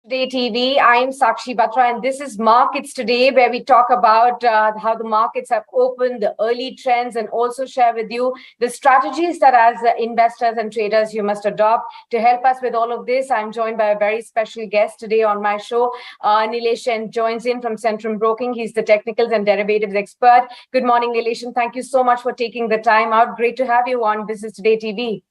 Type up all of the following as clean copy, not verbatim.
Today TV. I'm Sakshi Batra, and this is Markets Today, where we talk about how the markets have opened, the early trends, and also share with you the strategies that, as investors and traders, you must adopt. To help us with all of this, I'm joined by a very special guest today on my show. Nilesh joins in from Centrum Broking. He's the technicals and derivatives expert. Good morning, Nilesh, and thank you so much for taking the time out. Great to have you on This is Today TV.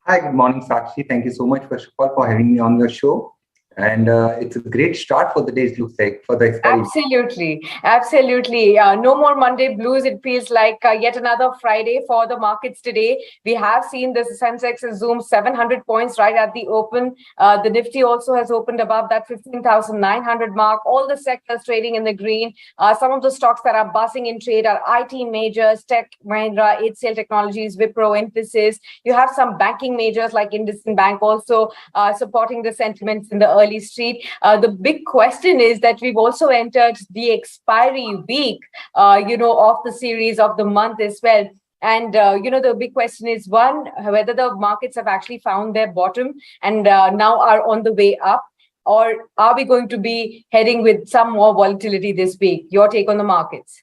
Hi, good morning, Sakshi. Thank you so much, first of all, for having me on your show. And it's a great start for the day, it looks like, for the expiry. Absolutely. No more Monday blues. It feels like yet another Friday for the markets today. We have seen the Sensex has zoomed 700 points right at the open. The Nifty also has opened above that 15,900 mark. All the sectors trading in the green. Some of the stocks that are buzzing in trade are IT majors, Tech, Mahindra, HCL Technologies, Wipro, Infosys. You have some banking majors like IndusInd Bank also supporting the sentiments in the early street. The big question is that we've also entered the expiry week, of the series of the month as well. And, the big question is, one, whether the markets have actually found their bottom and now are on the way up, or are we going to be heading with some more volatility this week? Your take on the markets?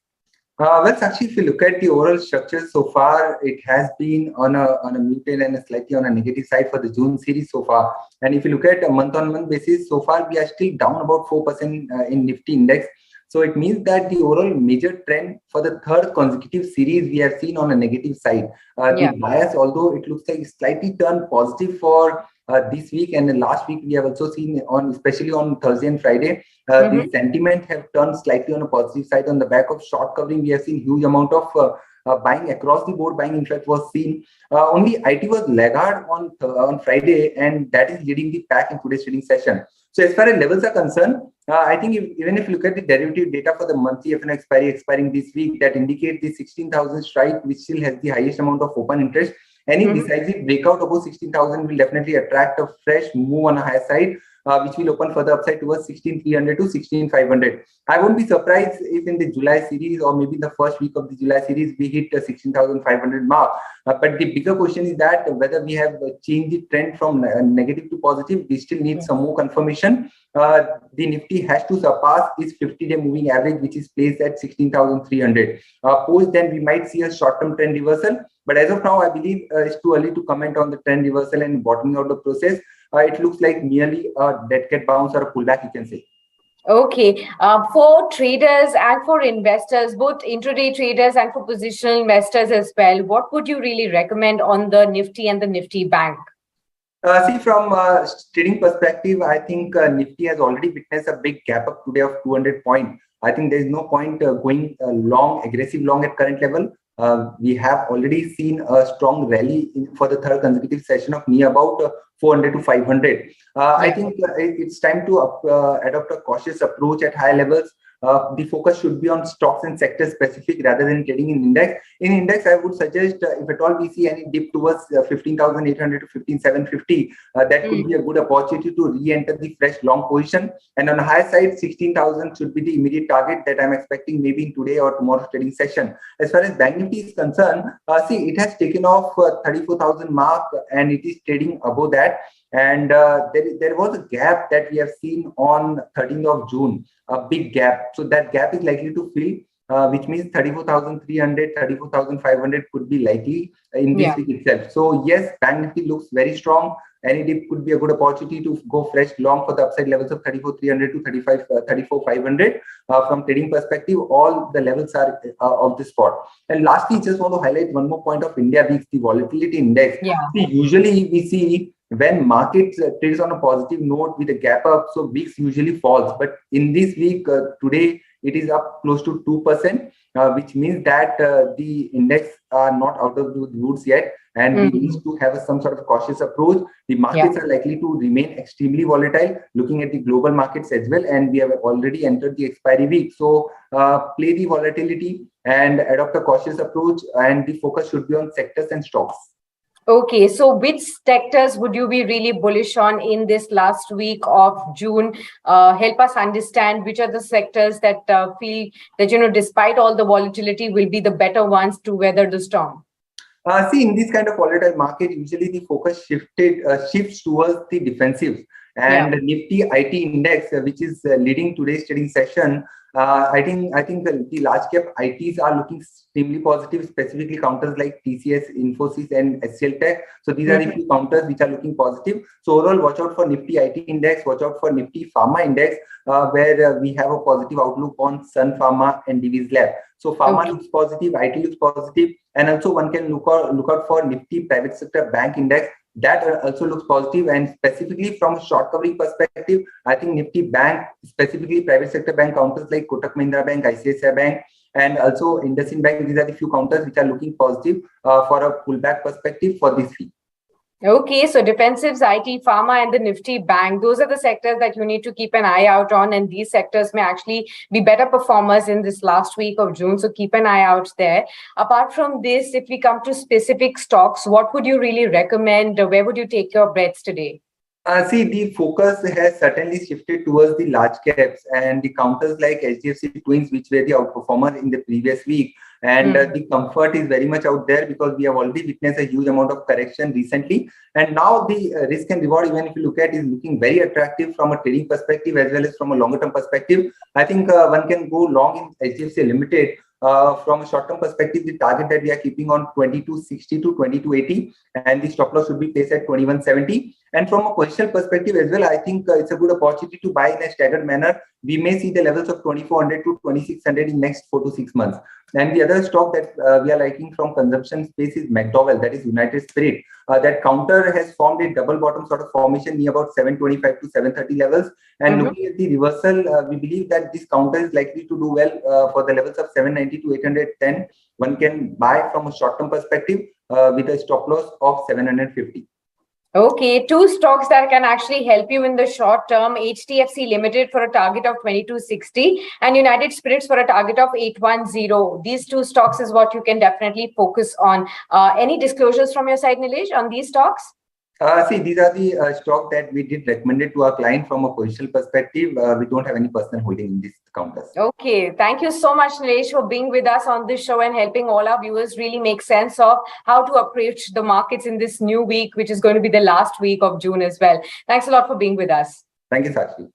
Actually, if you look at the overall structure so far, it has been on a muted and slightly on a negative side for the June series so far. And if you look at a month-on-month basis, so far we are still down about 4% in Nifty index. So it means that the overall major trend for the third consecutive series we have seen on a negative side. The bias, although it looks like slightly turned positive for this week and the last week, we have also seen especially on Thursday and Friday, the sentiment have turned slightly on a positive side. On the back of short covering, we have seen huge amount of buying across the board. Buying, in fact, was seen. Only IT was laggard on Friday, and that is leading the pack in today's trading session. So as far as levels are concerned, I think even if you look at the derivative data for the monthly F&O expiry expiring this week, that indicates the 16,000 strike, which still has the highest amount of open interest. Any decisive breakout above 16,000 will definitely attract a fresh move on a higher side, which will open further upside towards 16,300 to 16,500. I won't be surprised if in the July series or maybe the first week of the July series, we hit the 16,500 mark. But the bigger question is that whether we have changed the trend from negative to positive, we still need some more confirmation. The Nifty has to surpass its 50-day moving average, which is placed at 16,300. Post then, we might see a short-term trend reversal. But as of now, I believe it's too early to comment on the trend reversal and bottoming out the process. It looks like merely a dead cat bounce or a pullback, you can say. Okay. For traders and for investors, both intraday traders and for positional investors as well, what would you really recommend on the Nifty and the Nifty Bank? From a trading perspective, I think Nifty has already witnessed a big gap up today of 200 points. I think there is no point going aggressive long at current level. We have already seen a strong rally for the third consecutive session of near about 400 to 500. I think it's time to adopt a cautious approach at high levels. The focus should be on stocks and sector specific rather than trading in index. In index, I would suggest if at all we see any dip towards 15,800 to 15,750, that could be a good opportunity to re-enter the fresh long position. And on the higher side, 16,000 should be the immediate target that I'm expecting maybe in today or tomorrow's trading session. As far as Bank Nifty is concerned, it has taken off 34,000 mark and it is trading above that. And there was a gap that we have seen on 13th of June, a big gap. So that gap is likely to fill, which means 34,300, 34,500 could be likely in this week itself. So yes, Bank Nifty looks very strong. Any dip could be a good opportunity to go fresh long for the upside levels of 34,300 to 34,500. From trading perspective, all the levels are of the spot. And lastly, just want to highlight one more point of India weeks, the volatility index. Usually we see when markets trades on a positive note with a gap up, so VIX usually falls. But in this week, today, it is up close to 2%, which means that the index are not out of the woods yet. And we need to have some sort of cautious approach. The markets are likely to remain extremely volatile, looking at the global markets as well. And we have already entered the expiry week. So play the volatility and adopt a cautious approach. And the focus should be on sectors and stocks. Okay, so which sectors would you be really bullish on in this last week of June? Help us understand which are the sectors that feel that, despite all the volatility, will be the better ones to weather the storm. In this kind of volatile market, usually the focus shifts towards the defensives. And Nifty IT index, which is leading today's trading session, I think the large cap ITs are looking extremely positive, specifically counters like TCS, Infosys, and HCL Tech. So these are the few counters which are looking positive. So overall, watch out for Nifty IT index, watch out for Nifty Pharma index, where we have a positive outlook on Sun Pharma and Divi's Lab. So Pharma looks positive, IT looks positive, and also one can look out for Nifty Private Sector Bank Index. That also looks positive, and specifically from a short covering perspective, I think Nifty Bank, specifically private sector bank counters like Kotak Mahindra Bank, ICICI Bank, and also IndusInd Bank, these are the few counters which are looking positive for a pullback perspective for this week. Okay, so defensives, IT, pharma, and the Nifty Bank, those are the sectors that you need to keep an eye out on. And these sectors may actually be better performers in this last week of June. So keep an eye out there. Apart from this, if we come to specific stocks, what would you really recommend? Where would you take your bets today? See, the focus has certainly shifted towards the large caps and the counters like HDFC Twins, which were the outperformer in the previous week. And the comfort is very much out there because we have already witnessed a huge amount of correction recently. And now the risk and reward, even if you look at, is looking very attractive from a trading perspective as well as from a longer term perspective. I think one can go long in HDFC Limited. From a short-term perspective, the target that we are keeping on 2260 to 2280, and the stop loss should be placed at 2170. And from a positional perspective as well, I think it's a good opportunity to buy in a staggered manner. We may see the levels of 2400 to 2600 in next 4 to 6 months. And the other stock that we are liking from consumption space is McDowell, that is United Spirit. That counter has formed a double bottom sort of formation near about 725 to 730 levels. And looking at the reversal, we believe that this counter is likely to do well for the levels of 790 to 810. One can buy from a short-term perspective with a stop loss of 750. Okay, two stocks that can actually help you in the short term: HDFC Limited for a target of 2260 and United Spirits for a target of 810. These two stocks is what you can definitely focus on. Any disclosures from your side, Nilesh, on these stocks? See, these are the stock that we did recommend it to our client from a positional perspective. We don't have any personal holding in these counters. Okay, thank you so much, Nilesh, for being with us on this show and helping all our viewers really make sense of how to approach the markets in this new week, which is going to be the last week of June as well. Thanks a lot for being with us. Thank you, Sakshi.